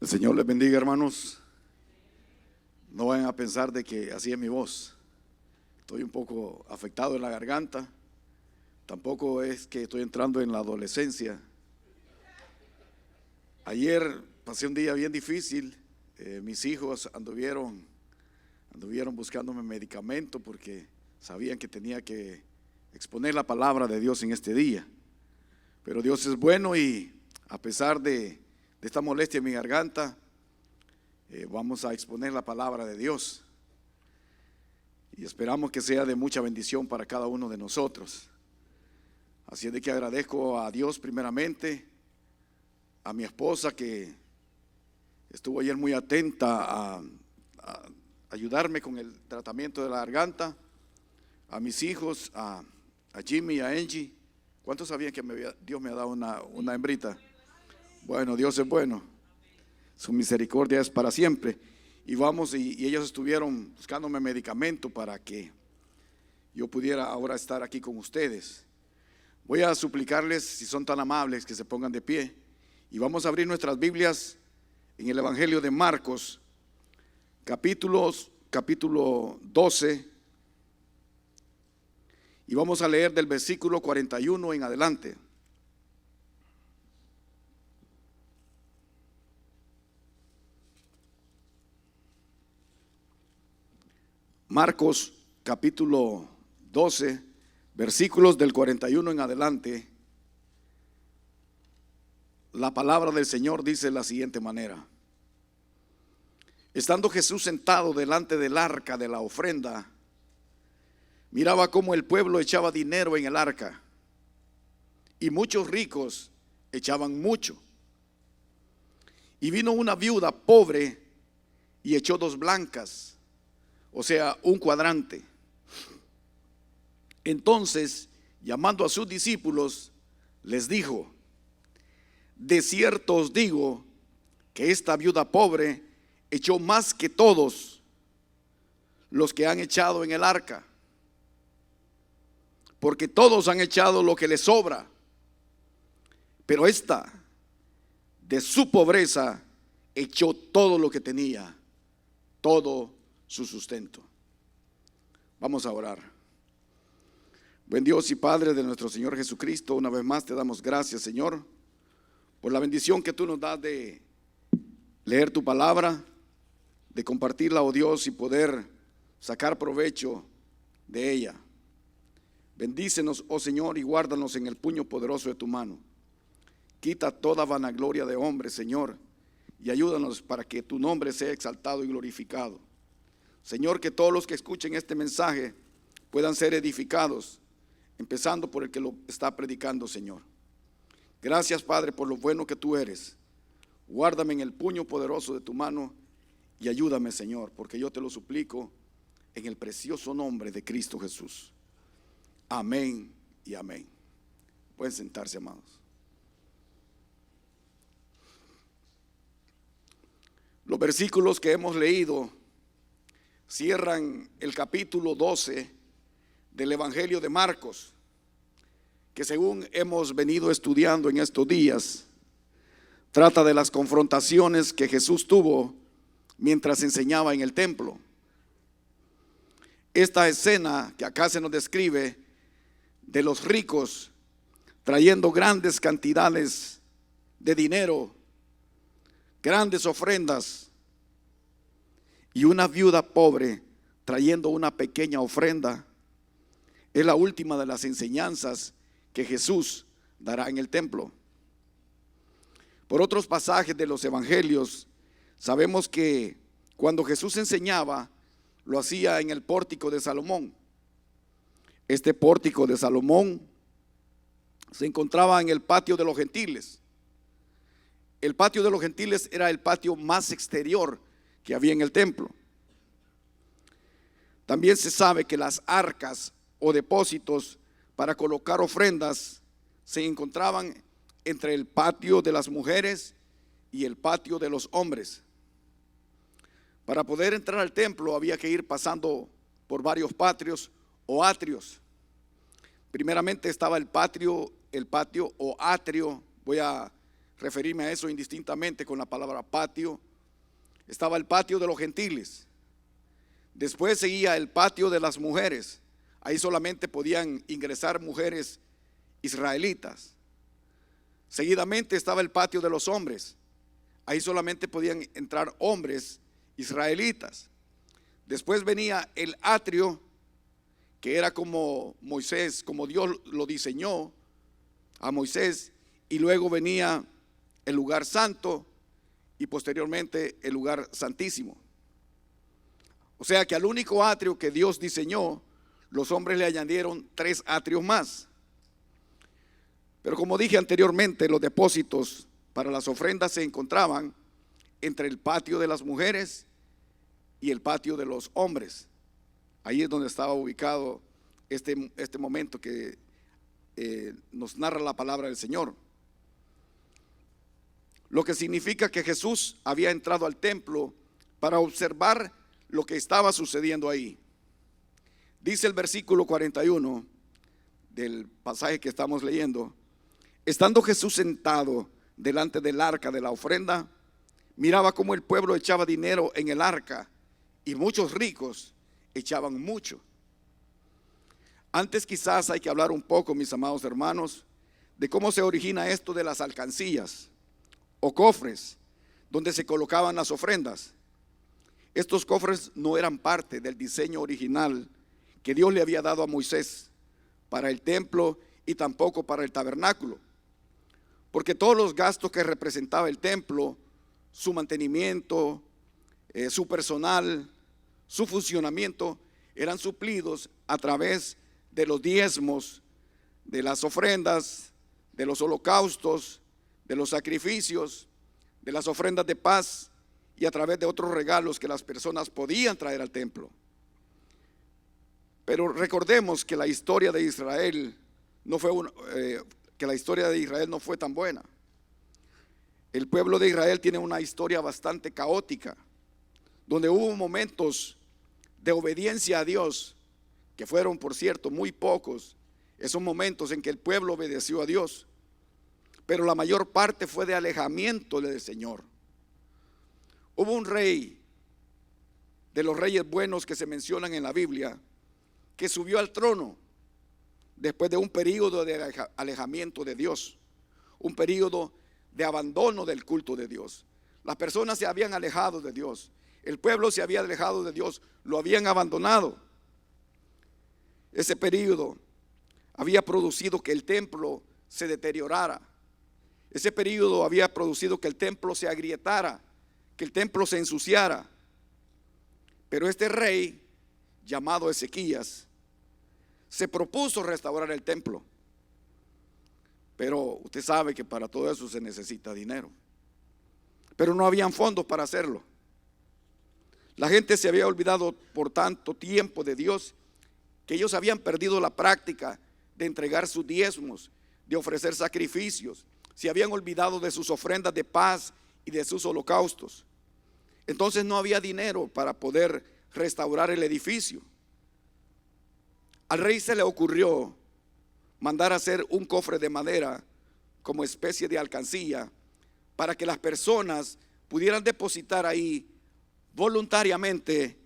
El Señor les bendiga, hermanos. No vayan a pensar de que así es mi voz. Estoy un poco afectado en la garganta. Tampoco es que estoy entrando en la adolescencia. Ayer pasé un día bien difícil. Mis hijos anduvieron buscándome medicamento porque sabían que tenía que exponer la palabra de Dios en este día. Pero Dios es bueno y a pesar de esta molestia en mi garganta, vamos a exponer la palabra de Dios y esperamos que sea de mucha bendición para cada uno de nosotros. Así es de que agradezco a Dios primeramente, a mi esposa que estuvo ayer muy atenta a ayudarme con el tratamiento de la garganta, a mis hijos, a Jimmy y a Angie. ¿Cuántos sabían que Dios me ha dado una hembrita? Bueno, Dios es bueno, su misericordia es para siempre. Y ellos estuvieron buscándome medicamento para que yo pudiera ahora estar aquí con ustedes. Voy a suplicarles, si son tan amables, que se pongan de pie y vamos a abrir nuestras Biblias en el Evangelio de Marcos, capítulo 12, y vamos a leer del versículo 41 en adelante. Marcos capítulo 12, versículos del 41 en adelante. La palabra del Señor dice de la siguiente manera: estando Jesús sentado delante del arca de la ofrenda, miraba cómo el pueblo echaba dinero en el arca, y muchos ricos echaban mucho. Y vino una viuda pobre y echó 2 blancas, o sea, un cuadrante. Entonces, llamando a sus discípulos, les dijo: de cierto os digo que esta viuda pobre echó más que todos los que han echado en el arca, porque todos han echado lo que les sobra, pero esta de su pobreza echó todo lo que tenía, todo su sustento. Vamos a orar. Buen Dios y Padre de nuestro Señor Jesucristo, una vez más te damos gracias, Señor, por la bendición que tú nos das de leer tu palabra, de compartirla, oh Dios, y poder sacar provecho de ella. Bendícenos, oh Señor, y guárdanos en el puño poderoso de tu mano. Quita toda vanagloria de hombre, Señor, y ayúdanos para que tu nombre sea exaltado y glorificado. Señor, que todos los que escuchen este mensaje puedan ser edificados, empezando por el que lo está predicando, Señor. Gracias, Padre, por lo bueno que tú eres. Guárdame en el puño poderoso de tu mano y ayúdame, Señor, porque yo te lo suplico en el precioso nombre de Cristo Jesús. Amén y amén. Pueden sentarse, amados. Los versículos que hemos leído cierran el capítulo 12 del Evangelio de Marcos, que según hemos venido estudiando en estos días, trata de las confrontaciones que Jesús tuvo mientras enseñaba en el templo. Esta escena que acá se nos describe de los ricos trayendo grandes cantidades de dinero, grandes ofrendas, y una viuda pobre trayendo una pequeña ofrenda, es la última de las enseñanzas que Jesús dará en el templo. Por otros pasajes de los evangelios sabemos que cuando Jesús enseñaba, lo hacía en el pórtico de Salomón. Este pórtico de Salomón se encontraba en el patio de los gentiles. El patio de los gentiles era el patio más exterior que había en el templo. También se sabe que las arcas o depósitos para colocar ofrendas se encontraban entre el patio de las mujeres y el patio de los hombres. Para poder entrar al templo había que ir pasando por varios patios o atrios. Primeramente estaba el patio o atrio, voy a referirme a eso indistintamente con la palabra patio. Estaba el patio de los gentiles. Después seguía el patio de las mujeres. Ahí solamente podían ingresar mujeres israelitas. Seguidamente estaba el patio de los hombres. Ahí solamente podían entrar hombres israelitas. Después venía el atrio, que era como Moisés, como Dios lo diseñó a Moisés. Y luego venía el lugar santo y posteriormente el lugar santísimo. O sea que al único atrio que Dios diseñó, los hombres le añadieron 3 atrios más. Pero como dije anteriormente, los depósitos para las ofrendas se encontraban entre el patio de las mujeres y el patio de los hombres. Ahí es donde estaba ubicado este momento que nos narra la palabra del Señor. Lo que significa que Jesús había entrado al templo para observar lo que estaba sucediendo ahí. Dice el versículo 41 del pasaje que estamos leyendo: estando Jesús sentado delante del arca de la ofrenda, miraba cómo el pueblo echaba dinero en el arca, y muchos ricos echaban mucho. Antes quizás hay que hablar un poco, mis amados hermanos, de cómo se origina esto de las alcancías o cofres donde se colocaban las ofrendas. Estos cofres no eran parte del diseño original que Dios le había dado a Moisés para el templo y tampoco para el tabernáculo, porque todos los gastos que representaba el templo, su mantenimiento, su personal, su funcionamiento, eran suplidos a través de los diezmos, de las ofrendas, de los holocaustos, de los sacrificios, de las ofrendas de paz y a través de otros regalos que las personas podían traer al templo. Pero recordemos que la historia de Israel no fue tan buena. El pueblo de Israel tiene una historia bastante caótica, donde hubo momentos de obediencia a Dios, que fueron, por cierto, muy pocos, esos momentos en que el pueblo obedeció a Dios, pero la mayor parte fue de alejamiento del Señor. Hubo un rey, de los reyes buenos que se mencionan en la Biblia, que subió al trono después de un periodo de alejamiento de Dios, un periodo de abandono del culto de Dios. Las personas se habían alejado de Dios, el pueblo se había alejado de Dios, lo habían abandonado. Ese periodo había producido que el templo se deteriorara. Ese periodo había producido que el templo se agrietara, que el templo se ensuciara. Pero este rey, llamado Ezequías, se propuso restaurar el templo. Pero usted sabe que para todo eso se necesita dinero. Pero no habían fondos para hacerlo. La gente se había olvidado por tanto tiempo de Dios, que ellos habían perdido la práctica de entregar sus diezmos, de ofrecer sacrificios. Se habían olvidado de sus ofrendas de paz y de sus holocaustos. Entonces no había dinero para poder restaurar el edificio. Al rey se le ocurrió mandar a hacer un cofre de madera como especie de alcancía para que las personas pudieran depositar ahí voluntariamente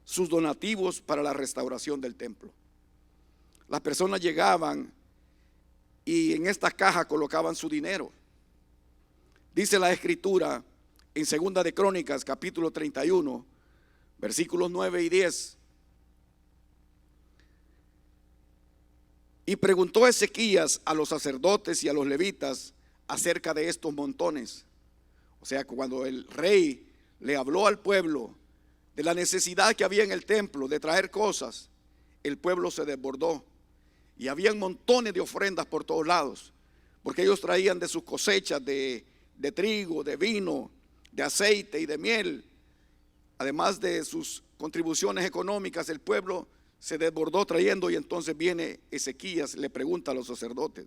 sus donativos para la restauración del templo. Las personas llegaban y en esta caja colocaban su dinero. Dice la escritura en 2 de Crónicas capítulo 31 versículos 9 y 10: y preguntó Ezequías a los sacerdotes y a los levitas acerca de estos montones. O sea, cuando el rey le habló al pueblo de la necesidad que había en el templo de traer cosas, el pueblo se desbordó y habían montones de ofrendas por todos lados, porque ellos traían de sus cosechas de trigo, de vino, de aceite y de miel. Además de sus contribuciones económicas, el pueblo se desbordó trayendo. Y entonces viene Ezequías, le pregunta a los sacerdotes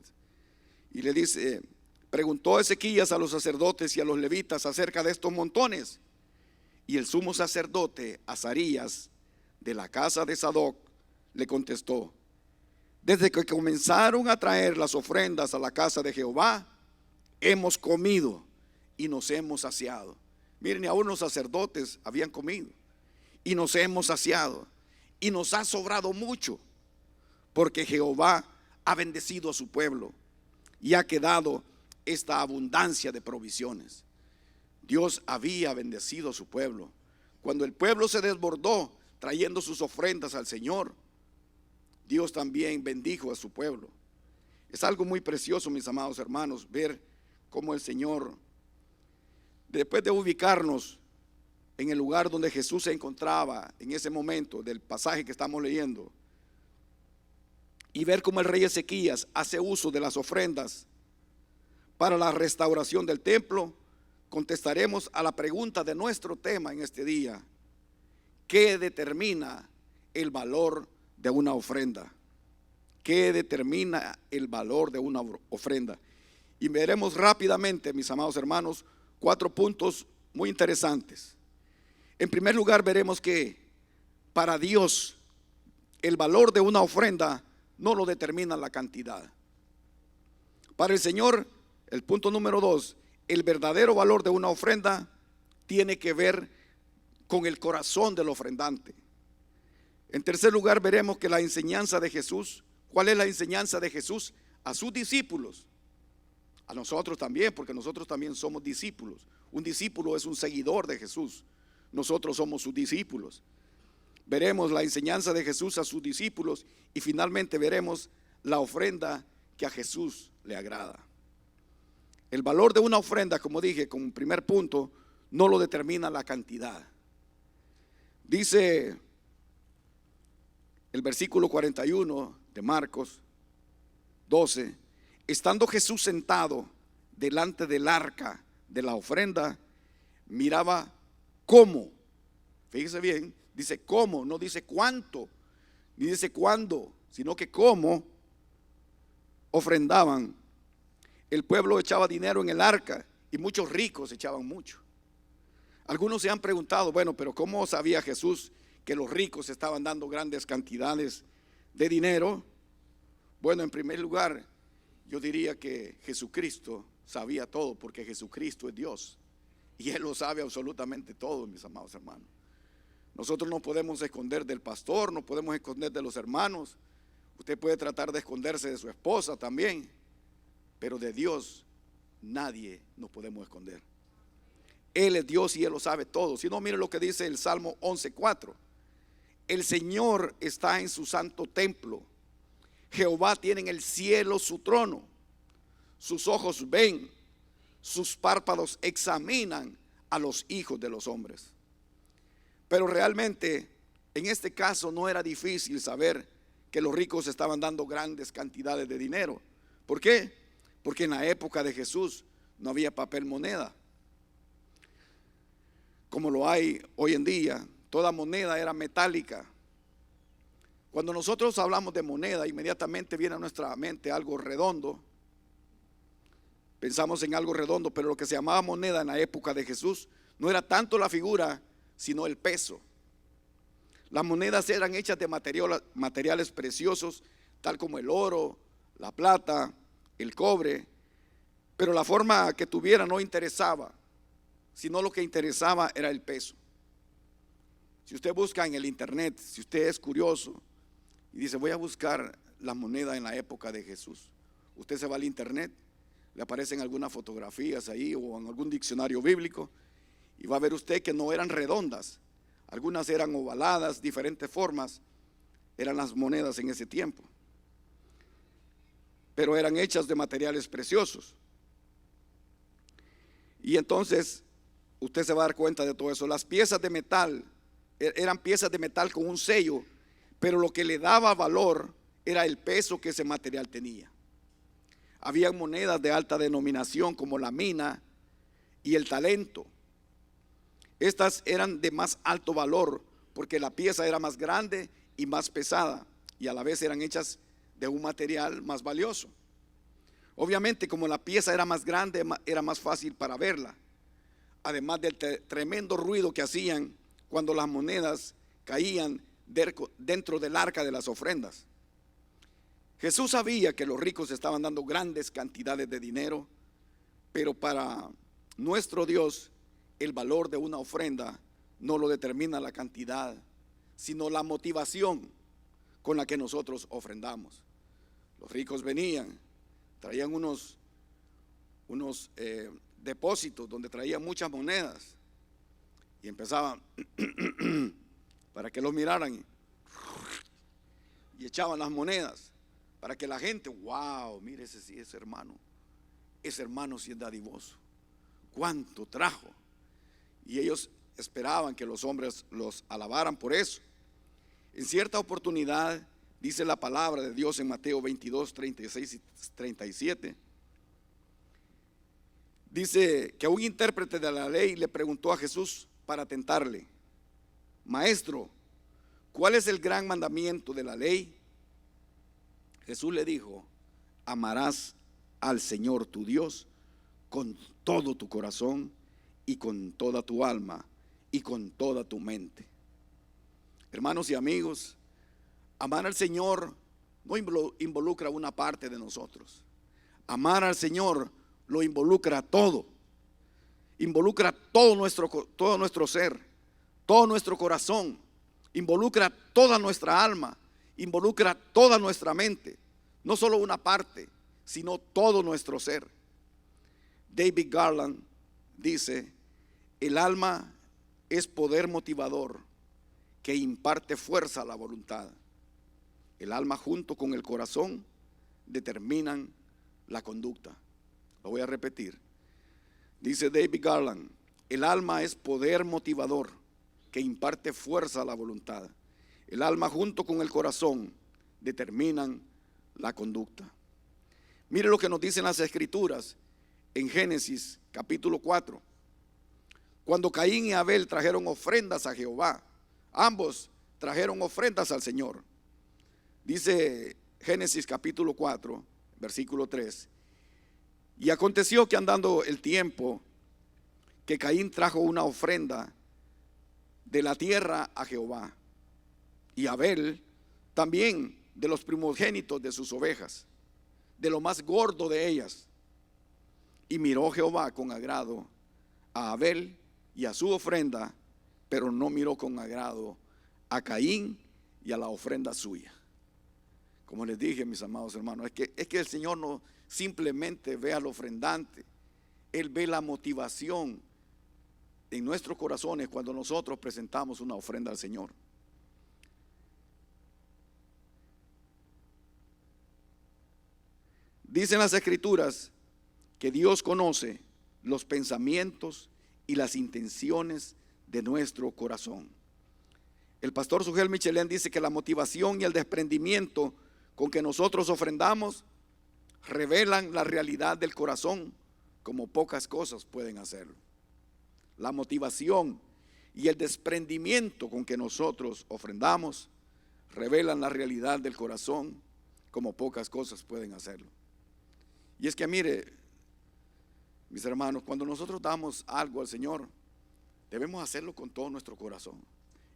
y le dice: preguntó Ezequías a los sacerdotes y a los levitas acerca de estos montones. Y el sumo sacerdote Azarías, de la casa de Sadoc, le contestó: desde que comenzaron a traer las ofrendas a la casa de Jehová, hemos comido y nos hemos saciado. Miren, aún los sacerdotes habían comido y nos hemos saciado, y nos ha sobrado mucho, porque Jehová ha bendecido a su pueblo y ha quedado esta abundancia de provisiones. Dios había bendecido a su pueblo. Cuando el pueblo se desbordó trayendo sus ofrendas al Señor, Dios también bendijo a su pueblo. Es algo muy precioso, mis amados hermanos, ver cómo el Señor, después de ubicarnos en el lugar donde Jesús se encontraba en ese momento del pasaje que estamos leyendo, y ver cómo el rey Ezequías hace uso de las ofrendas para la restauración del templo, contestaremos a la pregunta de nuestro tema en este día: ¿qué determina el valor de una ofrenda? ¿Qué determina el valor de una ofrenda? Y veremos rápidamente, mis amados hermanos, 4 puntos muy interesantes. En primer lugar, veremos que para Dios el valor de una ofrenda no lo determina la cantidad. Para el Señor, el punto número 2, el verdadero valor de una ofrenda tiene que ver con el corazón del ofrendante. En tercer lugar, veremos que la enseñanza de Jesús, ¿cuál es la enseñanza de Jesús a sus discípulos? A nosotros también, porque nosotros también somos discípulos. Un discípulo es un seguidor de Jesús. Nosotros somos sus discípulos. Veremos la enseñanza de Jesús a sus discípulos y finalmente veremos la ofrenda que a Jesús le agrada. El valor de una ofrenda, como dije, como primer punto, no lo determina la cantidad. Dice el versículo 41 de Marcos 12: estando Jesús sentado delante del arca de la ofrenda, miraba cómo, fíjese bien, dice cómo, no dice cuánto, ni dice cuándo, sino que cómo ofrendaban. El pueblo echaba dinero en el arca y muchos ricos echaban mucho. Algunos se han preguntado, bueno, pero ¿cómo sabía Jesús que los ricos estaban dando grandes cantidades de dinero? Bueno, en primer lugar, yo diría que Jesucristo sabía todo, porque Jesucristo es Dios y Él lo sabe absolutamente todo, mis amados hermanos. Nosotros no podemos esconder del pastor, no podemos esconder de los hermanos. Usted puede tratar de esconderse de su esposa también, pero de Dios nadie nos podemos esconder. Él es Dios y Él lo sabe todo. Si no, mire lo que dice el Salmo 11:4: el Señor está en su santo templo, Jehová tiene en el cielo su trono, sus ojos ven, sus párpados examinan a los hijos de los hombres. Pero realmente en este caso no era difícil saber que los ricos estaban dando grandes cantidades de dinero. ¿Por qué? Porque en la época de Jesús no había papel moneda como lo hay hoy en día. Toda moneda era metálica. Cuando nosotros hablamos de moneda, inmediatamente viene a nuestra mente algo redondo. Pensamos en algo redondo, pero lo que se llamaba moneda en la época de Jesús no era tanto la figura, sino el peso. Las monedas eran hechas de materiales preciosos, tal como el oro, la plata, el cobre, pero la forma que tuviera no interesaba, sino lo que interesaba era el peso. Si usted busca en el internet, si usted es curioso y dice voy a buscar la moneda en la época de Jesús, usted se va al internet, le aparecen algunas fotografías ahí o en algún diccionario bíblico y va a ver usted que no eran redondas, algunas eran ovaladas, diferentes formas eran las monedas en ese tiempo, pero eran hechas de materiales preciosos. Y entonces usted se va a dar cuenta de todo eso. Las piezas de metal eran piezas de metal con un sello, pero lo que le daba valor era el peso que ese material tenía. Había monedas de alta denominación como la mina y el talento. Estas eran de más alto valor porque la pieza era más grande y más pesada, y a la vez eran hechas de un material más valioso. Obviamente, como la pieza era más grande, era más fácil para verla, además del tremendo ruido que hacían cuando las monedas caían dentro del arca de las ofrendas. Jesús sabía que los ricos estaban dando grandes cantidades de dinero, Pero para nuestro Dios, el valor de una ofrenda no lo determina la cantidad, sino la motivación con la que nosotros ofrendamos. Los ricos venían, traían unos depósitos donde traían muchas monedas y empezaban para que los miraran y echaban las monedas para que la gente, wow, mire ese hermano sí es dadivoso, cuánto trajo. Y ellos esperaban que los hombres los alabaran por eso. En cierta oportunidad, dice la palabra de Dios en Mateo 22, 36 y 37, dice que un intérprete de la ley le preguntó a Jesús para tentarle: Maestro, ¿cuál es el gran mandamiento de la ley? Jesús le dijo: amarás al Señor tu Dios con todo tu corazón y con toda tu alma y con toda tu mente. Hermanos y amigos, amar al Señor no involucra una parte de nosotros. Amar al Señor lo involucra todo. Involucra todo nuestro ser, todo nuestro corazón, involucra toda nuestra alma, involucra toda nuestra mente, no solo una parte, sino todo nuestro ser. David Garland dice: el alma es poder motivador que imparte fuerza a la voluntad. El alma junto con el corazón determinan la conducta. Lo voy a repetir. Dice David Garland: el alma es poder motivador que imparte fuerza a la voluntad. El alma junto con el corazón determinan la conducta. Mire lo que nos dicen las Escrituras en Génesis capítulo 4. Cuando Caín y Abel trajeron ofrendas a Jehová, ambos trajeron ofrendas al Señor. Dice Génesis capítulo 4, versículo 3. Y aconteció que andando el tiempo, que Caín trajo una ofrenda de la tierra a Jehová, y Abel también de los primogénitos de sus ovejas, de lo más gordo de ellas. Y miró Jehová con agrado a Abel y a su ofrenda, pero no miró con agrado a Caín y a la ofrenda suya. Como les dije, mis amados hermanos, es que el Señor no simplemente ve al ofrendante, Él ve la motivación en nuestros corazones cuando nosotros presentamos una ofrenda al Señor. Dicen las Escrituras que Dios conoce los pensamientos y las intenciones de nuestro corazón. El pastor Sugel Michelén dice que la motivación y el desprendimiento con que nosotros ofrendamos revelan la realidad del corazón como pocas cosas pueden hacerlo. La motivación y el desprendimiento con que nosotros ofrendamos revelan la realidad del corazón como pocas cosas pueden hacerlo. Y es que mire, mis hermanos, cuando nosotros damos algo al Señor, debemos hacerlo con todo nuestro corazón.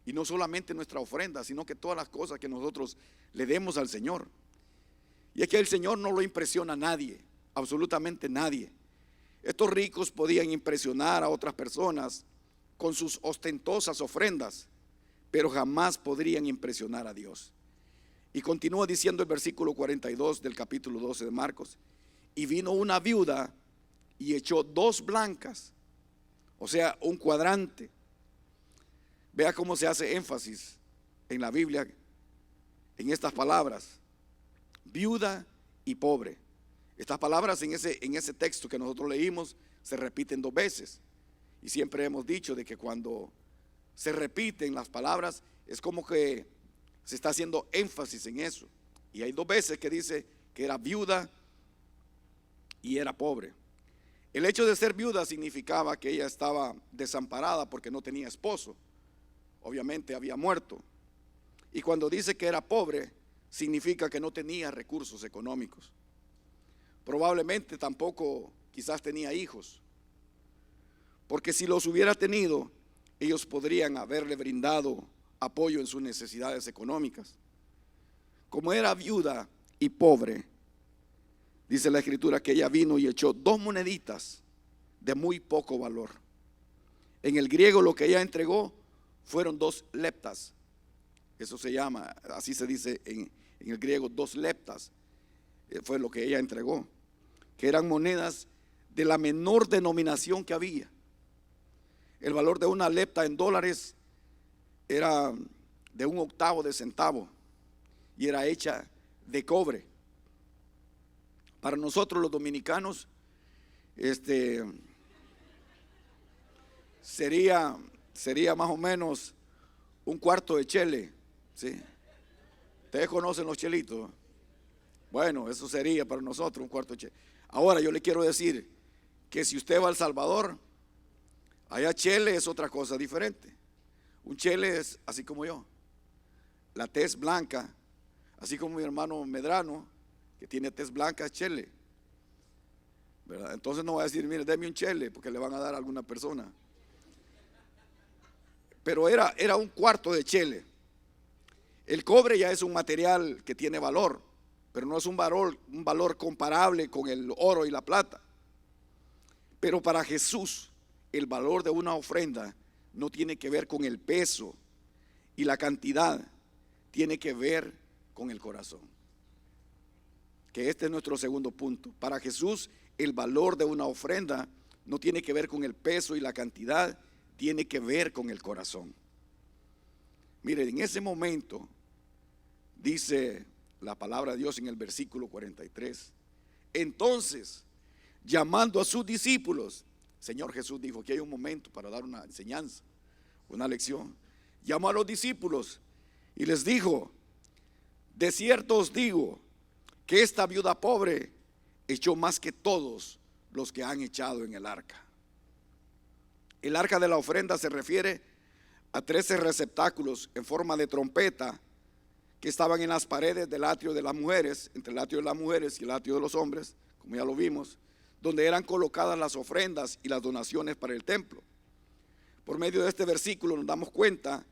Y no solamente nuestra ofrenda, sino que todas las cosas que nosotros le demos al Señor. Y es que el Señor no lo impresiona a nadie, absolutamente nadie. Estos ricos podían impresionar a otras personas con sus ostentosas ofrendas, pero jamás podrían impresionar a Dios. Y continúa diciendo el versículo 42 del capítulo 12 de Marcos: y vino una viuda y echó 2 blancas, o sea, un cuadrante. Vea cómo se hace énfasis en la Biblia en estas palabras: viuda y pobre. Estas palabras en ese texto que nosotros leímos se repiten 2 veces. Y siempre hemos dicho de que cuando se repiten las palabras es como que se está haciendo énfasis en eso. Y hay 2 veces que dice que era viuda y era pobre. El hecho de ser viuda significaba que ella estaba desamparada porque no tenía esposo. Obviamente había muerto. Y cuando dice que era pobre, significa que no tenía recursos económicos. Probablemente tampoco quizás tenía hijos, porque si los hubiera tenido, ellos podrían haberle brindado apoyo en sus necesidades económicas. Como era viuda y pobre, dice la Escritura que ella vino y echó 2 moneditas de muy poco valor. En el griego lo que ella entregó fueron 2 leptas. Eso se llama, así se dice en el griego, 2 leptas. Fue lo que ella entregó, que eran monedas de la menor denominación que había. El valor de una lepta en dólares era de 1/8 de centavo y era hecha de cobre. Para nosotros los dominicanos, sería más o menos 1/4 de chele, ¿sí? Ustedes conocen los chelitos. Bueno, eso sería para nosotros 1/4 de chele. Ahora yo le quiero decir que si usted va a El Salvador, allá chele es otra cosa diferente. Un chele es así como yo, la tez blanca, así como mi hermano Medrano, que tiene tez blanca, es chele, ¿verdad? Entonces no va a decir, mire, deme un chele, porque le van a dar a alguna persona. Pero era 1/4 de chele. El cobre ya es un material que tiene valor, pero no es un valor comparable con el oro y la plata. Pero para Jesús, el valor de una ofrenda no tiene que ver con el peso y la cantidad, tiene que ver con el corazón. Que este es nuestro segundo punto. Para Jesús, el valor de una ofrenda no tiene que ver con el peso y la cantidad, tiene que ver con el corazón. Miren, en ese momento, dice la palabra de Dios en el versículo 43, entonces, llamando a sus discípulos, Señor Jesús dijo que hay un momento para dar una enseñanza, una lección. Llamó a los discípulos y les dijo, de cierto os digo que esta viuda pobre echó más que todos los que han echado en el arca. El arca de la ofrenda se refiere a 13 receptáculos en forma de trompeta que estaban en las paredes del atrio de las mujeres, entre el atrio de las mujeres y el atrio de los hombres, como ya lo vimos, donde eran colocadas las ofrendas y las donaciones para el templo. Por medio de este versículo nos damos cuenta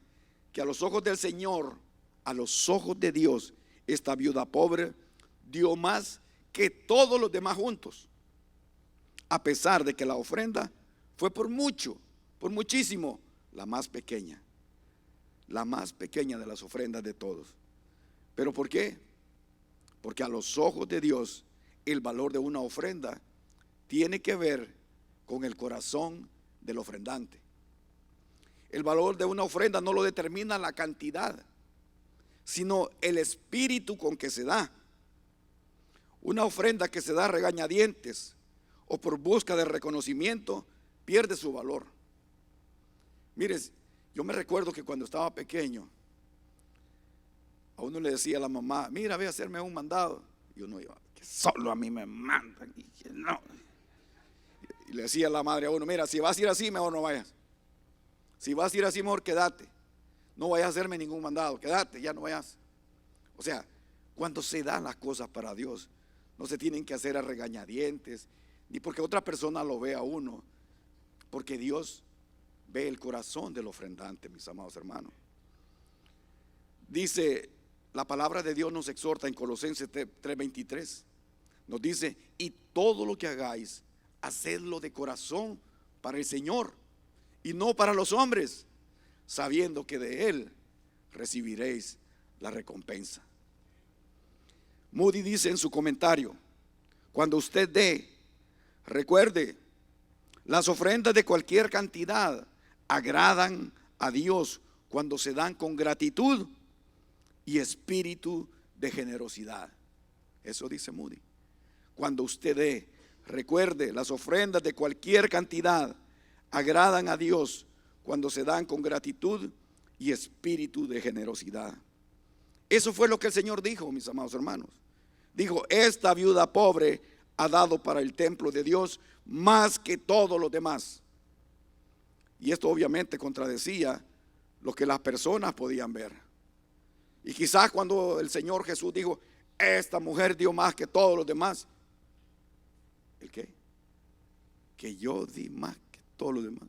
que a los ojos del Señor, a los ojos de Dios, esta viuda pobre dio más que todos los demás juntos, a pesar de que la ofrenda fue por mucho, por muchísimo, la más pequeña de las ofrendas de todos. ¿Pero por qué? Porque a los ojos de Dios el valor de una ofrenda tiene que ver con el corazón del ofrendante. El valor de una ofrenda no lo determina la cantidad, sino el espíritu con que se da. Una ofrenda que se da a regañadientes o por busca de reconocimiento pierde su valor. Mire, yo me recuerdo que cuando estaba pequeño, a uno le decía a la mamá, mira, ve a hacerme un mandado. Y uno iba, que solo a mí me mandan. Y que no. Y le decía a la madre a uno, mira, si vas a ir así, mejor no vayas. Si vas a ir así, mejor quédate. No vayas a hacerme ningún mandado, quédate, ya no vayas. O sea, cuando se dan las cosas para Dios, no se tienen que hacer a regañadientes, ni porque otra persona lo vea a uno, porque Dios ve el corazón del ofrendante, mis amados hermanos. Dice, la palabra de Dios nos exhorta en Colosenses 3:23, nos dice, y todo lo que hagáis, hacedlo de corazón para el Señor y no para los hombres, sabiendo que de Él recibiréis la recompensa. Moody dice en su comentario, cuando usted dé, recuerde, las ofrendas de cualquier cantidad agradan a Dios cuando se dan con gratitud y espíritu de generosidad. Eso dice Moody. Cuando usted dé, recuerde, las ofrendas de cualquier cantidad agradan a Dios cuando se dan con gratitud y espíritu de generosidad. Eso fue lo que el Señor dijo, mis amados hermanos. Dijo, esta viuda pobre ha dado para el templo de Dios más que todos los demás. Y esto obviamente contradecía lo que las personas podían ver. Y quizás cuando el Señor Jesús dijo, esta mujer dio más que todos los demás. ¿El qué? Que yo di más que todos los demás.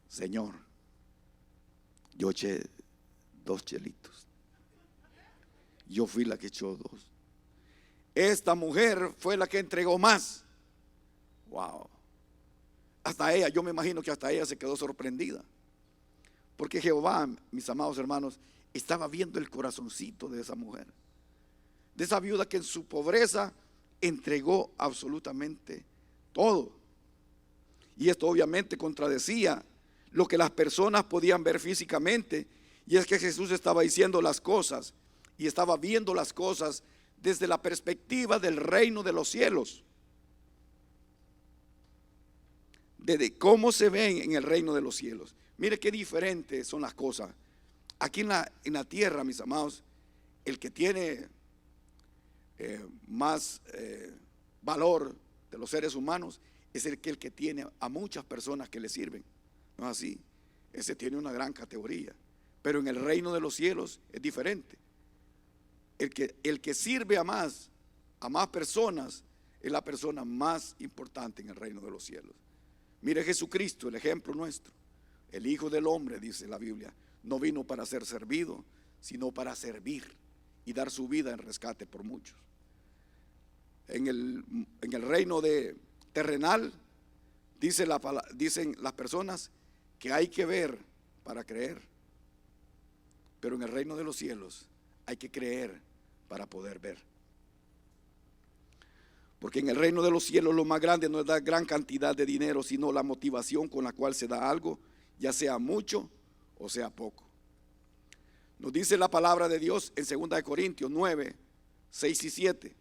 Señor, yo eché 2 chelitos. Yo fui la que echó 2. Esta mujer fue la que entregó más. Wow. hasta ella, yo me imagino que hasta ella se quedó sorprendida. Porque Jehová, mis amados hermanos, estaba viendo el corazoncito de esa mujer, de esa viuda que en su pobreza entregó absolutamente todo. Y esto obviamente contradecía lo que las personas podían ver físicamente, y es que Jesús estaba diciendo las cosas y estaba viendo las cosas desde la perspectiva del reino de los cielos, desde cómo se ven en el reino de los cielos. Mire qué diferentes son las cosas. Aquí en la tierra, mis amados, el que tiene más valor de los seres humanos es el que tiene a muchas personas que le sirven. No es así. Ese tiene una gran categoría. Pero en el reino de los cielos es diferente. El que sirve a más personas es la persona más importante en el reino de los cielos. Mire Jesucristo, el ejemplo nuestro. El Hijo del Hombre, dice la Biblia, no vino para ser servido, sino para servir y dar su vida en rescate por muchos. En el reino terrenal, dicen las personas que hay que ver para creer. Pero en el reino de los cielos hay que creer para poder ver. Porque en el reino de los cielos lo más grande no es dar gran cantidad de dinero, sino la motivación con la cual se da algo, ya sea mucho o sea poco. Nos dice la palabra de Dios en 2 Corintios 9, 6 y 7.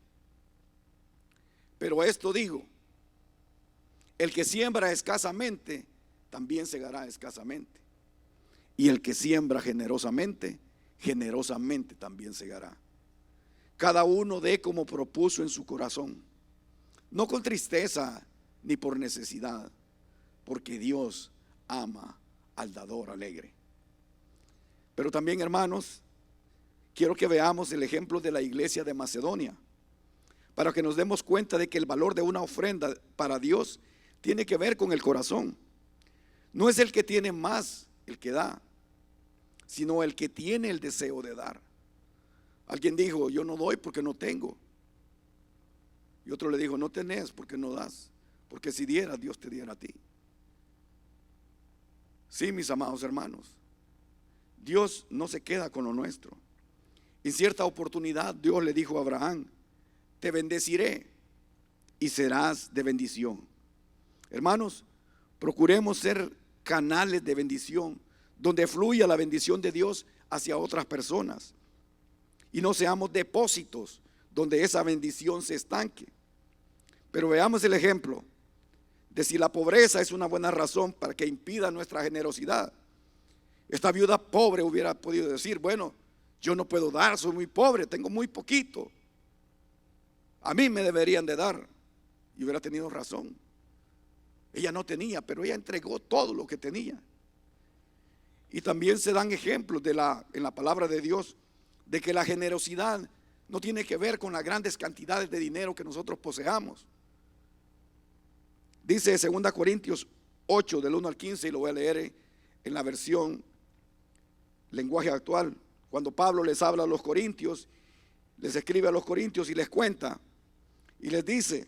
Pero esto digo, el que siembra escasamente, también segará escasamente. Y el que siembra generosamente, generosamente también segará. Cada uno dé como propuso en su corazón, no con tristeza ni por necesidad, porque Dios ama al dador alegre. Pero también, hermanos, quiero que veamos el ejemplo de la iglesia de Macedonia, para que nos demos cuenta de que el valor de una ofrenda para Dios tiene que ver con el corazón. No es el que tiene más el que da, sino el que tiene el deseo de dar. Alguien dijo, yo no doy porque no tengo. Y otro le dijo, no tenés porque no das, porque si dieras, Dios te diera a ti. Sí, mis amados hermanos, Dios no se queda con lo nuestro. En cierta oportunidad Dios le dijo a Abraham, te bendeciré y serás de bendición. Hermanos, procuremos ser canales de bendición, donde fluya la bendición de Dios hacia otras personas, y no seamos depósitos donde esa bendición se estanque. Pero veamos el ejemplo de si la pobreza es una buena razón para que impida nuestra generosidad. Esta viuda pobre hubiera podido decir, bueno, yo no puedo dar, soy muy pobre, tengo muy poquito, a mí me deberían de dar. Y hubiera tenido razón. Ella no tenía, pero ella entregó todo lo que tenía. Y también se dan ejemplos en la palabra de Dios de que la generosidad no tiene que ver con las grandes cantidades de dinero que nosotros poseamos. Dice 2 Corintios 8 del 1 al 15, y lo voy a leer en la versión lenguaje actual. Cuando Pablo les habla a los corintios, les escribe a los corintios y les cuenta y les dice,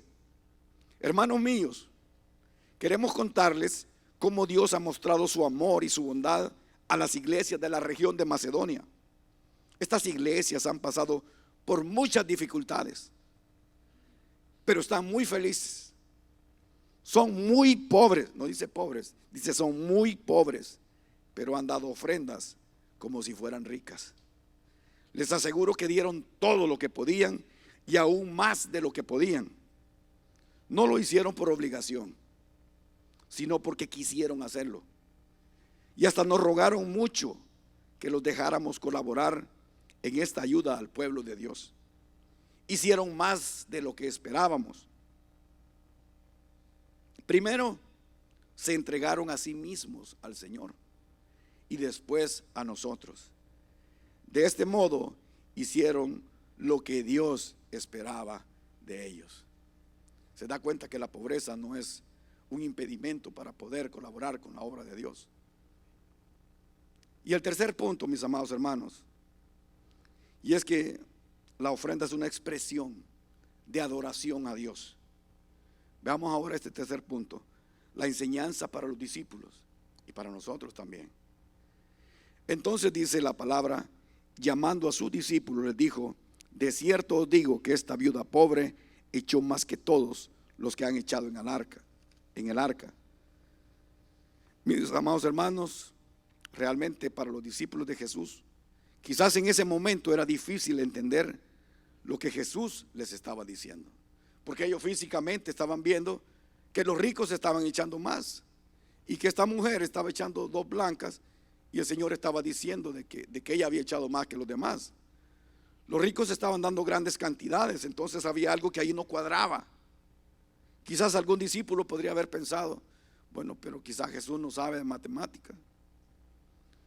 hermanos míos, queremos contarles cómo Dios ha mostrado su amor y su bondad a las iglesias de la región de Macedonia. Estas iglesias han pasado por muchas dificultades, pero están muy felices. Son muy pobres, no dice pobres, dice son muy pobres, pero han dado ofrendas como si fueran ricas. Les aseguro que dieron todo lo que podían y aún más de lo que podían. No lo hicieron por obligación, sino porque quisieron hacerlo. Y hasta nos rogaron mucho que los dejáramos colaborar en esta ayuda al pueblo de Dios. Hicieron más de lo que esperábamos. Primero, se entregaron a sí mismos al Señor y después a nosotros. De este modo, hicieron lo que Dios esperaba de ellos. Se da cuenta que la pobreza no es un impedimento para poder colaborar con la obra de Dios. Y el tercer punto, mis amados hermanos, y es que la ofrenda es una expresión de adoración a Dios. Veamos ahora este tercer punto. la enseñanza para los discípulos y para nosotros también. Entonces dice la palabra, llamando a sus discípulos, les dijo: de cierto os digo que esta viuda pobre echó más que todos los que han echado en el arca. Mis amados hermanos, realmente para los discípulos de Jesús, quizás en ese momento era difícil entender lo que Jesús les estaba diciendo, porque ellos físicamente estaban viendo que los ricos estaban echando más y que esta mujer estaba echando 2 blancas, y el Señor estaba diciendo de que ella había echado más que los demás. Los ricos estaban dando grandes cantidades, entonces había algo que ahí no cuadraba. Quizás algún discípulo podría haber pensado: bueno, pero quizás Jesús no sabe de matemática,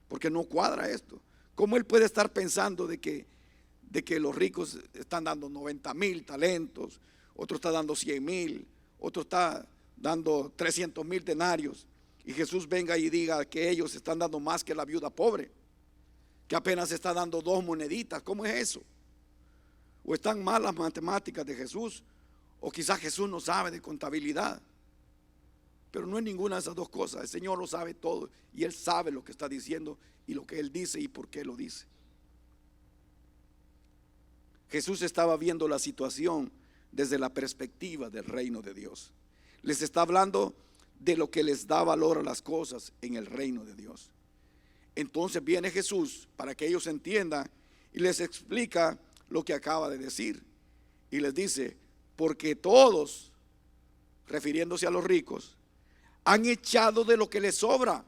porque no cuadra esto. ¿Cómo él puede estar pensando de que los ricos están dando 90,000 talentos, otro está dando 100,000, otro está dando 300,000 denarios, y Jesús venga y diga que ellos están dando más que la viuda pobre, que apenas está dando 2 moneditas? ¿Cómo es eso? O están mal las matemáticas de Jesús, o quizás Jesús no sabe de contabilidad. Pero no es ninguna de esas dos cosas. El Señor lo sabe todo, y Él sabe lo que está diciendo y lo que Él dice y por qué lo dice. Jesús estaba viendo la situación desde la perspectiva del reino de Dios. Les está hablando de lo que les da valor a las cosas en el reino de Dios. Entonces viene Jesús para que ellos entiendan y les explica lo que acaba de decir. Y les dice: porque todos, refiriéndose a los ricos, han echado de lo que les sobra,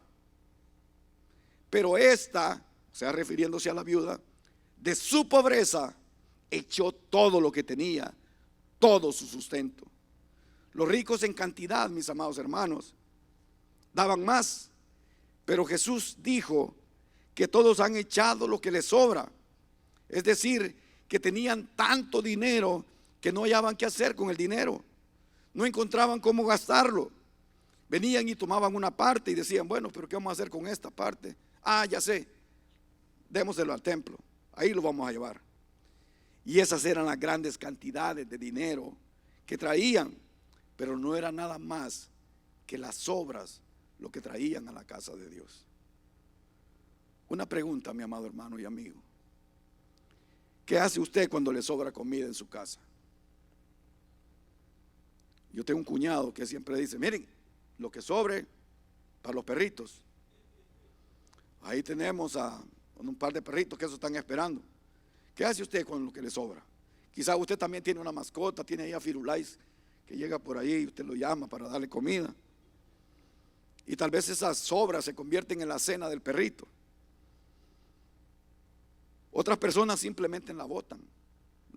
pero esta, o sea, refiriéndose a la viuda, de su pobreza echó todo lo que tenía, todo su sustento. Los ricos en cantidad, mis amados hermanos, daban más, pero Jesús dijo que todos han echado lo que les sobra. Es decir, que tenían tanto dinero que no hallaban qué hacer con el dinero, no encontraban cómo gastarlo. Venían y tomaban una parte y decían: bueno, pero ¿qué vamos a hacer con esta parte? Ah, ya sé, démoselo al templo, ahí lo vamos a llevar. Y esas eran las grandes cantidades de dinero que traían, pero no era nada más que las sobras lo que traían a la casa de Dios. Una pregunta, mi amado hermano y amigo: ¿qué hace usted cuando le sobra comida en su casa? Yo tengo un cuñado que siempre dice: miren, lo que sobre para los perritos. Ahí tenemos a un par de perritos que eso están esperando. ¿Qué hace usted con lo que le sobra? Quizás usted también tiene una mascota, tiene ahí a Firulais que llega por ahí y usted lo llama para darle comida. Y tal vez esas sobras se convierten en la cena del perrito. Otras personas simplemente la botan,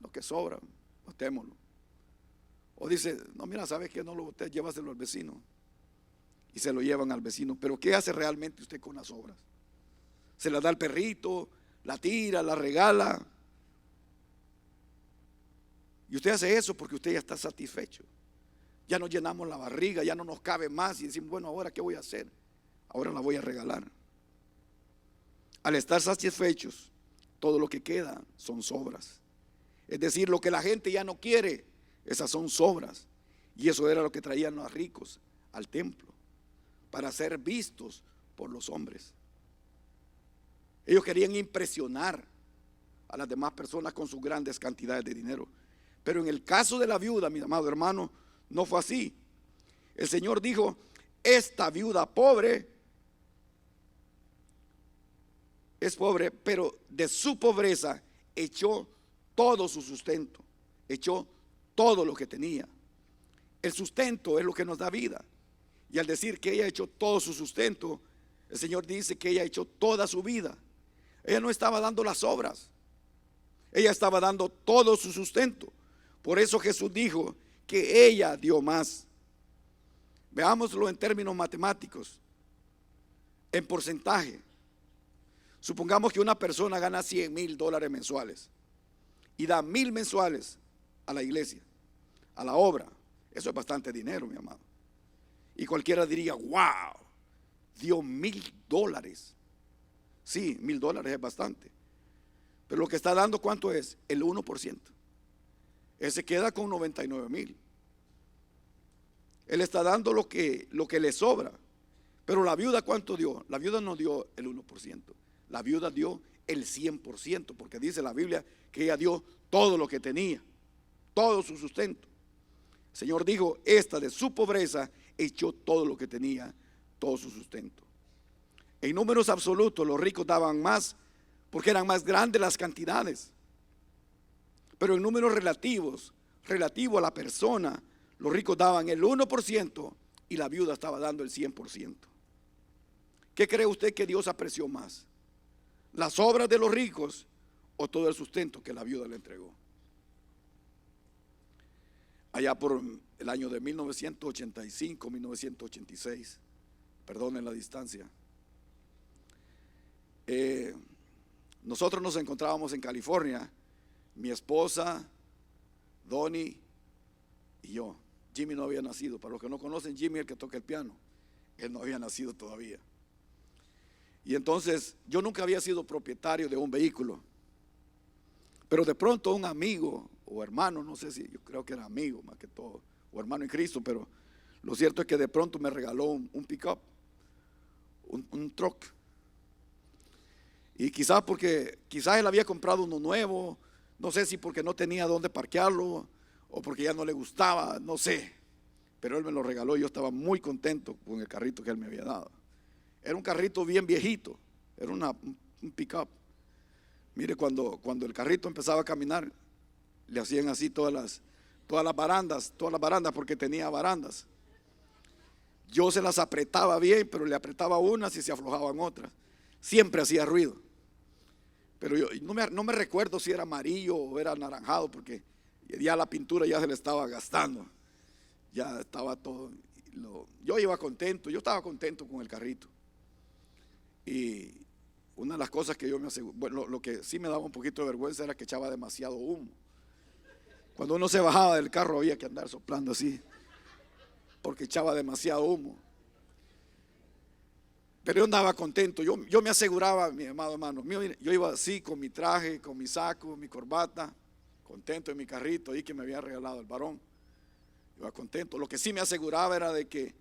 lo que sobra, botémoslo. O dice: no, mira, ¿sabes qué? No lo boté, llévaselo al vecino. Y se lo llevan al vecino. Pero ¿qué hace realmente usted con las sobras? Se las da al perrito, la tira, la regala. Y usted hace eso porque usted ya está satisfecho. Ya nos llenamos la barriga, ya no nos cabe más y decimos: bueno, ¿ahora qué voy a hacer? Ahora la voy a regalar. Al estar satisfechos, todo lo que queda son sobras. Es decir, lo que la gente ya no quiere, esas son sobras. Y eso era lo que traían los ricos al templo, para ser vistos por los hombres. Ellos querían impresionar a las demás personas con sus grandes cantidades de dinero. Pero en el caso de la viuda, mi amado hermano, no fue así. El Señor dijo: esta viuda pobre es pobre, pero de su pobreza echó todo su sustento, echó todo lo que tenía. El sustento es lo que nos da vida. Y al decir que ella echó todo su sustento, el Señor dice que ella echó toda su vida. Ella no estaba dando las obras, ella estaba dando todo su sustento. Por eso Jesús dijo que ella dio más. Veámoslo en términos matemáticos, en porcentaje. Supongamos que una persona gana $100,000 mensuales y da 1,000 mensuales a la iglesia, a la obra. Eso es bastante dinero, mi amado. Y cualquiera diría: wow, dio $1,000. Sí, $1,000 es bastante. Pero lo que está dando, ¿cuánto es? El 1%. Él se queda con 99,000. Él está dando lo que le sobra. Pero la viuda, ¿cuánto dio? La viuda no dio el 1%. La viuda dio el 100%, porque dice la Biblia que ella dio todo lo que tenía, todo su sustento. El Señor dijo, esta de su pobreza echó todo lo que tenía, todo su sustento. En números absolutos los ricos daban más porque eran más grandes las cantidades. Pero en números relativos, relativo a la persona, los ricos daban el 1% y la viuda estaba dando el 100%. ¿Qué cree usted que Dios apreció más? ¿Las obras de los ricos o todo el sustento que la viuda le entregó? Allá por el año de 1985, 1986, perdonen la distancia, nosotros nos encontrábamos en California, mi esposa, Donnie y yo. Jimmy no había nacido. Para los que no conocen, Jimmy es el que toca el piano. Él no había nacido todavía. Y entonces yo nunca había sido propietario de un vehículo. Pero de pronto un amigo o hermano, no sé si, yo creo que era amigo más que todo, o hermano en Cristo, pero lo cierto es que de pronto me regaló un pick-up, un truck. Y quizás él había comprado uno nuevo, no sé si porque no tenía dónde parquearlo o porque ya no le gustaba, no sé. Pero él me lo regaló y yo estaba muy contento con el carrito que él me había dado. Era un carrito bien viejito, era un pick-up. Mire, cuando el carrito empezaba a caminar, le hacían así todas las barandas, porque tenía barandas. Yo se las apretaba bien, pero le apretaba unas y se aflojaban otras. Siempre hacía ruido. Pero yo no me recuerdo si era amarillo o era anaranjado, porque ya la pintura ya se le estaba gastando. Ya estaba todo. Yo iba contento, yo estaba contento con el carrito. Y una de las cosas que yo me aseguré, bueno, lo que sí me daba un poquito de vergüenza era que echaba demasiado humo. Cuando uno se bajaba del carro había que andar soplando así, porque echaba demasiado humo. Pero yo andaba contento, yo me aseguraba, mi amado hermano, yo iba así con mi traje, con mi saco, mi corbata, contento en mi carrito ahí que me había regalado el varón. Iba contento. Lo que sí me aseguraba era de que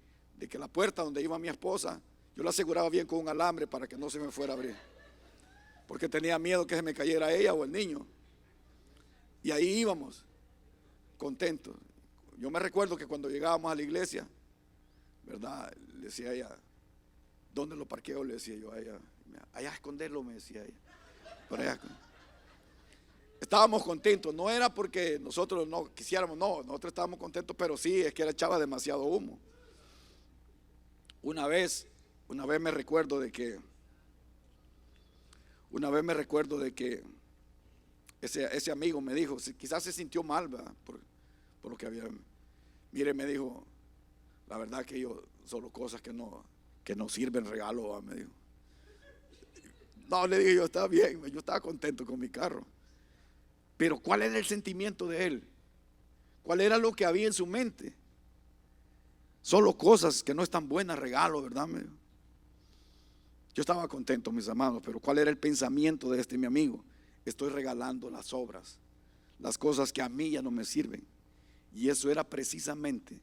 la puerta donde iba mi esposa, yo la aseguraba bien con un alambre para que no se me fuera a abrir, porque tenía miedo que se me cayera ella o el niño. Y ahí íbamos, contentos. Yo me recuerdo que cuando llegábamos a la iglesia, ¿verdad? Le decía a ella, ¿dónde lo parqueo? Le decía yo a ella. Allá a esconderlo, me decía ella. Por allá. Estábamos contentos, no era porque nosotros no quisiéramos, no, nosotros estábamos contentos, pero sí, es que él echaba demasiado humo. Una vez me recuerdo de que ese amigo me dijo, quizás se sintió mal, ¿verdad? Por lo que había. Mire, me dijo, la verdad que yo solo cosas que no sirven regalo, ¿verdad? Me dijo. No, le dije yo, estaba bien, yo estaba contento con mi carro. Pero ¿cuál era el sentimiento de él? ¿Cuál era lo que había en su mente? Solo cosas que no están buenas, regalo, ¿verdad? Yo estaba contento, mis amados, pero ¿cuál era el pensamiento de mi amigo? Estoy regalando las obras, las cosas que a mí ya no me sirven. Y eso era precisamente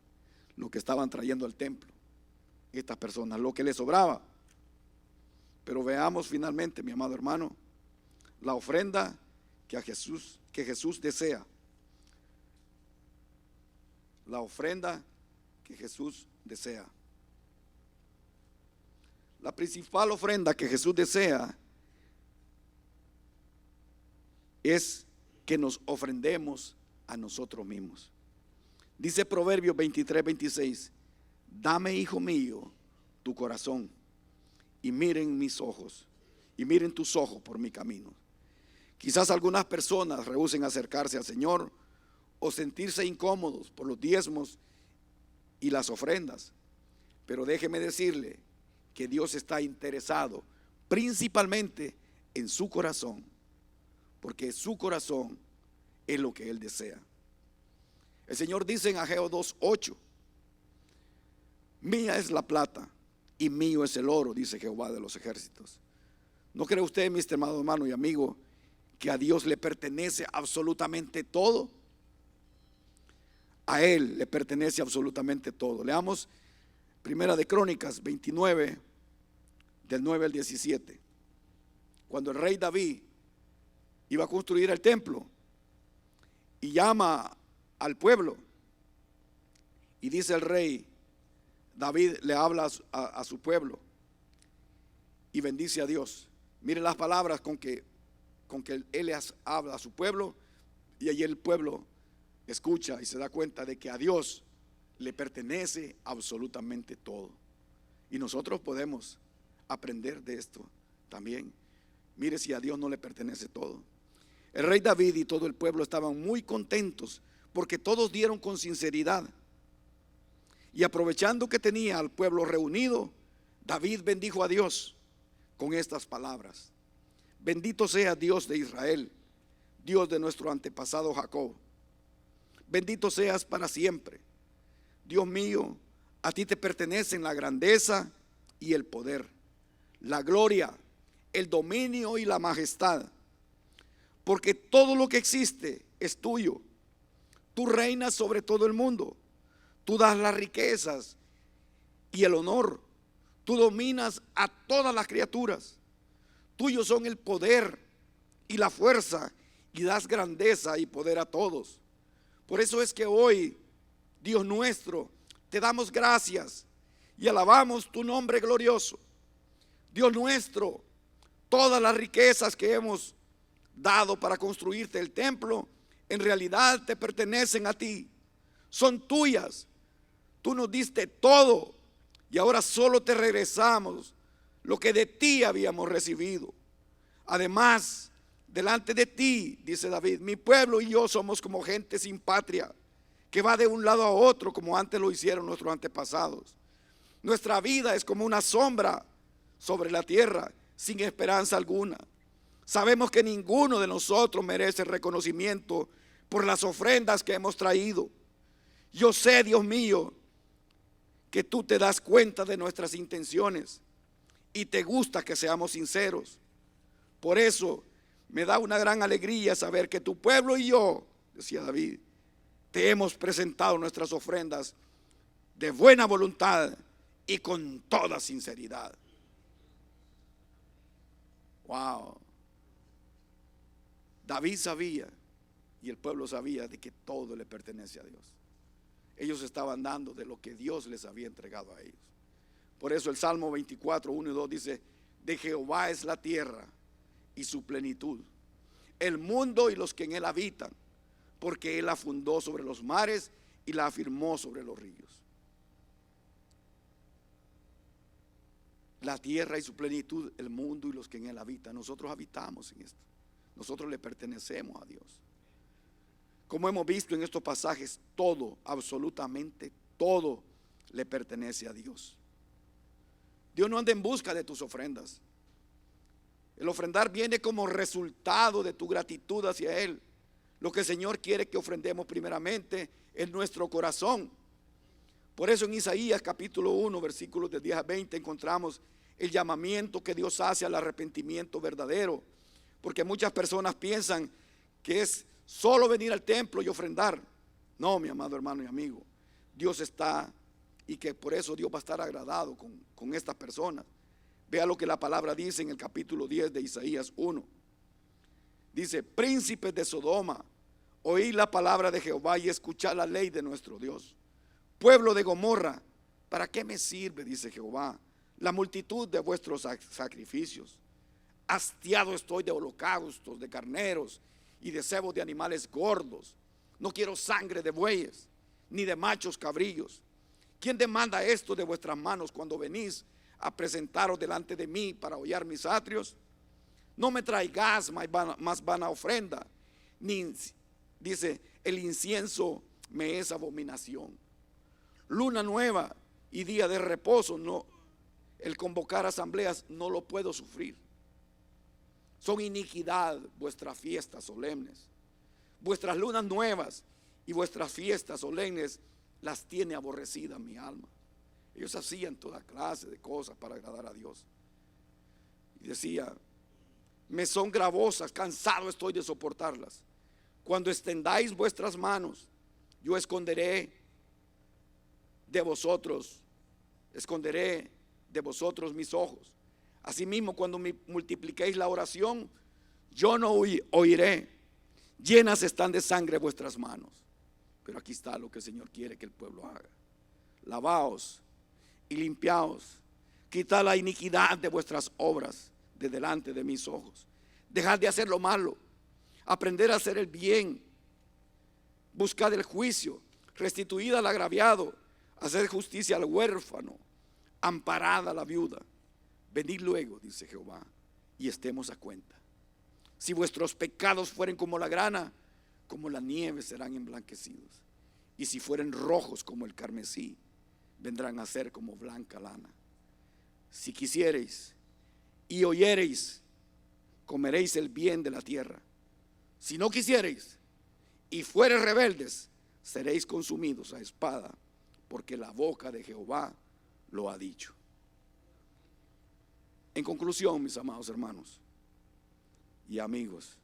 lo que estaban trayendo al templo estas personas, lo que les sobraba. Pero veamos finalmente, mi amado hermano, la ofrenda que Jesús desea. La ofrenda que Jesús desea. La principal ofrenda que Jesús desea es que nos ofrendemos a nosotros mismos. Dice Proverbios 23:26, dame, hijo mío, tu corazón y miren mis ojos, y miren tus ojos por mi camino. Quizás algunas personas rehúsen acercarse al Señor o sentirse incómodos por los diezmos y las ofrendas, pero déjeme decirle que Dios está interesado principalmente en su corazón, porque su corazón es lo que Él desea. El Señor dice en Ageo 2:8, mía es la plata y mío es el oro, dice Jehová de los ejércitos. ¿No cree usted, mi estimado hermano y amigo, que a Dios le pertenece absolutamente todo? A Él le pertenece absolutamente todo. Leamos Primera de Crónicas 29, del 9 al 17. Cuando el rey David iba a construir el templo y llama al pueblo, y dice el rey David, le habla a su pueblo y bendice a Dios. Miren las palabras con que él les habla a su pueblo, y allí el pueblo escucha y se da cuenta de que a Dios le pertenece absolutamente todo. Y nosotros podemos aprender de esto también. Mire si a Dios no le pertenece todo. El rey David y todo el pueblo estaban muy contentos porque todos dieron con sinceridad. Y aprovechando que tenía al pueblo reunido, David bendijo a Dios con estas palabras: bendito sea Dios de Israel, Dios de nuestro antepasado Jacob. Bendito seas para siempre. Dios mío, a ti te pertenecen la grandeza y el poder, la gloria, el dominio y la majestad, porque todo lo que existe es tuyo. Tú reinas sobre todo el mundo. Tú das las riquezas y el honor. Tú dominas a todas las criaturas. Tuyos son el poder y la fuerza, y das grandeza y poder a todos. Por eso es que hoy, Dios nuestro, te damos gracias y alabamos tu nombre glorioso. Dios nuestro, todas las riquezas que hemos dado para construirte el templo, en realidad te pertenecen a ti. Son tuyas. Tú nos diste todo y ahora solo te regresamos lo que de ti habíamos recibido. Además, delante de ti, dice David, mi pueblo y yo somos como gente sin patria, que va de un lado a otro como antes lo hicieron nuestros antepasados. Nuestra vida es como una sombra sobre la tierra, sin esperanza alguna. Sabemos que ninguno de nosotros merece reconocimiento por las ofrendas que hemos traído. Yo sé, Dios mío, que tú te das cuenta de nuestras intenciones y te gusta que seamos sinceros. Por eso me da una gran alegría saber que tu pueblo y yo, decía David, te hemos presentado nuestras ofrendas de buena voluntad y con toda sinceridad. Wow. David sabía y el pueblo sabía de que todo le pertenece a Dios. Ellos estaban dando de lo que Dios les había entregado a ellos. Por eso el Salmo 24, 1 y 2 dice: de Jehová es la tierra y su plenitud, el mundo y los que en él habitan, porque él la fundó sobre los mares y la afirmó sobre los ríos. La tierra y su plenitud, el mundo y los que en él habitan. Nosotros habitamos en esto. Nosotros le pertenecemos a Dios. Como hemos visto en estos pasajes, todo, absolutamente todo, le pertenece a Dios. Dios no anda en busca de tus ofrendas. El ofrendar viene como resultado de tu gratitud hacia Él. Lo que el Señor quiere que ofrendemos primeramente es nuestro corazón. Por eso en Isaías capítulo 1, versículos de 10 a 20 encontramos el llamamiento que Dios hace al arrepentimiento verdadero. Porque muchas personas piensan que es solo venir al templo y ofrendar. No, mi amado hermano y amigo, Dios está, y que por eso Dios va a estar agradado con estas personas. Vea lo que la palabra dice en el capítulo 10 de Isaías 1. Dice: príncipes de Sodoma, oíd la palabra de Jehová y escuchad la ley de nuestro Dios. Pueblo de Gomorra, ¿para qué me sirve, dice Jehová, la multitud de vuestros sacrificios? Hastiado estoy de holocaustos, de carneros y de cebos de animales gordos. No quiero sangre de bueyes, ni de machos cabrillos. ¿Quién demanda esto de vuestras manos cuando venís a presentaros delante de mí para hollar mis atrios? No me traigas más vana ofrenda, ni, dice, el incienso me es abominación. Luna nueva y día de reposo, no, el convocar asambleas no lo puedo sufrir. Son iniquidad vuestras fiestas solemnes. Vuestras lunas nuevas y vuestras fiestas solemnes las tiene aborrecidas mi alma. Ellos hacían toda clase de cosas para agradar a Dios. Y decía: me son gravosas, cansado estoy de soportarlas. Cuando extendáis vuestras manos yo esconderé de vosotros mis ojos. Asimismo, cuando multipliquéis la oración, yo no oiré. Llenas están de sangre vuestras manos. Pero aquí está lo que el Señor quiere que el pueblo haga. Lavaos y limpiaos. Quitad la iniquidad de vuestras obras de delante de mis ojos. Dejad de hacer lo malo. Aprender a hacer el bien. Buscad el juicio. Restituid al agraviado. Haced justicia al huérfano. Amparad a la viuda. Venid luego, dice Jehová, y estemos a cuenta. Si vuestros pecados fueren como la grana, como la nieve serán emblanquecidos. Y si fueren rojos como el carmesí, vendrán a ser como blanca lana. Si quisiereis y oyereis, comeréis el bien de la tierra. Si no quisiereis y fuereis rebeldes, seréis consumidos a espada, porque la boca de Jehová lo ha dicho. En conclusión, mis amados hermanos y amigos,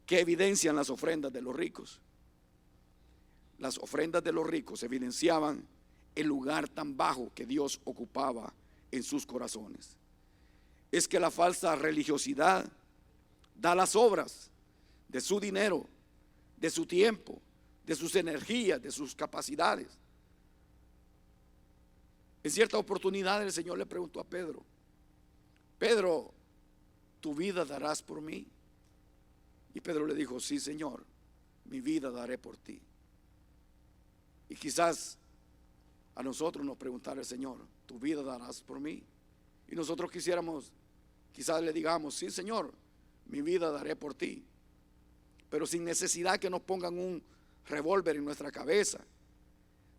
¿qué evidencian las ofrendas de los ricos? Las ofrendas de los ricos evidenciaban el lugar tan bajo que Dios ocupaba en sus corazones. Es que la falsa religiosidad da las obras de su dinero, de su tiempo, de sus energías, de sus capacidades. En cierta oportunidad el Señor le preguntó a Pedro: Pedro, ¿tu vida darás por mí? Y Pedro le dijo: sí, Señor, mi vida daré por ti. Y quizás a nosotros nos preguntara el Señor: ¿tu vida darás por mí? Y nosotros quisiéramos, quizás le digamos: sí, Señor, mi vida daré por ti. Pero sin necesidad que nos pongan un revólver en nuestra cabeza.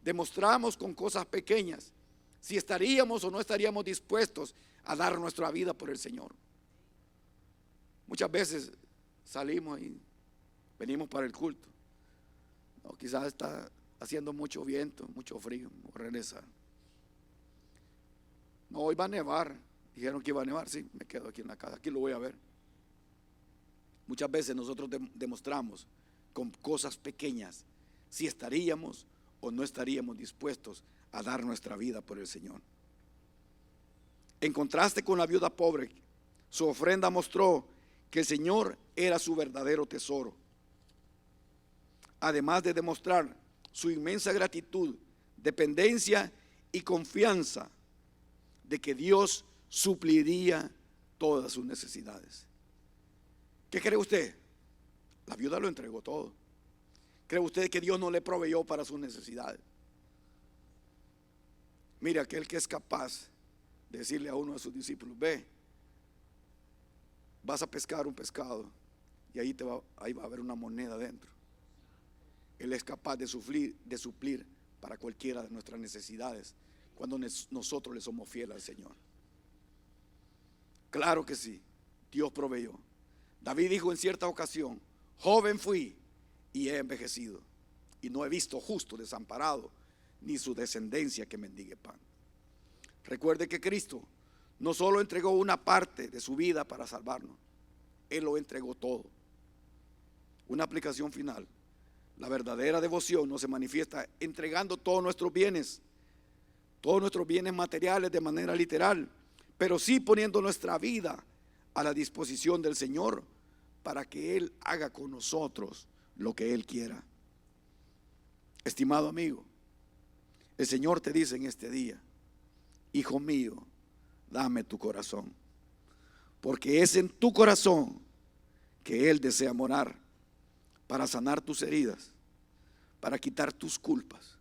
Demostramos con cosas pequeñas si estaríamos o no estaríamos dispuestos a dar nuestra vida por el Señor. Muchas veces salimos y venimos para el culto. No, quizás está haciendo mucho viento, mucho frío, voy a regresar. No, hoy va a nevar. Dijeron que iba a nevar, sí, me quedo aquí en la casa, aquí lo voy a ver. Muchas veces nosotros demostramos con cosas pequeñas si estaríamos o no estaríamos dispuestos a dar nuestra vida por el Señor. En contraste con la viuda pobre, su ofrenda mostró que el Señor era su verdadero tesoro. Además de demostrar su inmensa gratitud, dependencia y confianza de que Dios supliría todas sus necesidades. ¿Qué cree usted? La viuda lo entregó todo. ¿Cree usted que Dios no le proveyó para sus necesidades? Mire, aquel que es capaz de decirle a uno de sus discípulos: ve, vas a pescar un pescado y ahí va a haber una moneda dentro. Él es capaz de suplir para cualquiera de nuestras necesidades cuando nosotros le somos fieles al Señor. Claro que sí, Dios proveyó. David dijo en cierta ocasión: joven fui y he envejecido, y no he visto justo desamparado, ni su descendencia que mendigue pan. Recuerde que Cristo no solo entregó una parte de su vida para salvarnos, Él lo entregó todo. Una aplicación final: la verdadera devoción no se manifiesta entregando todos nuestros bienes materiales de manera literal, pero sí poniendo nuestra vida a la disposición del Señor para que Él haga con nosotros lo que Él quiera. Estimado amigo, el Señor te dice en este día: hijo mío, dame tu corazón, porque es en tu corazón que Él desea morar, para sanar tus heridas, para quitar tus culpas.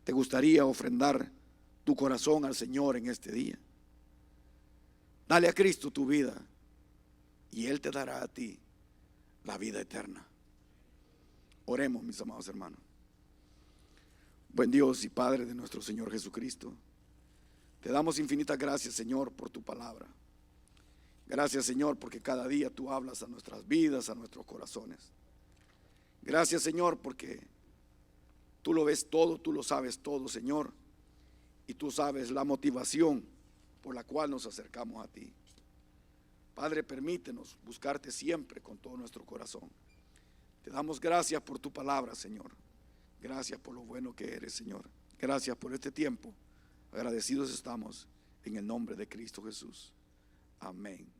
¿Te gustaría ofrendar tu corazón al Señor en este día? Dale a Cristo tu vida y Él te dará a ti la vida eterna. Oremos, mis amados hermanos. Buen Dios y Padre de nuestro Señor Jesucristo, te damos infinitas gracias, Señor, por tu palabra. Gracias, Señor, porque cada día tú hablas a nuestras vidas, a nuestros corazones. Gracias, Señor, porque tú lo ves todo, tú lo sabes todo, Señor, y tú sabes la motivación por la cual nos acercamos a ti. Padre, permítenos buscarte siempre con todo nuestro corazón. Te damos gracias por tu palabra, Señor. Gracias por lo bueno que eres, Señor. Gracias por este tiempo. Agradecidos estamos en el nombre de Cristo Jesús. Amén.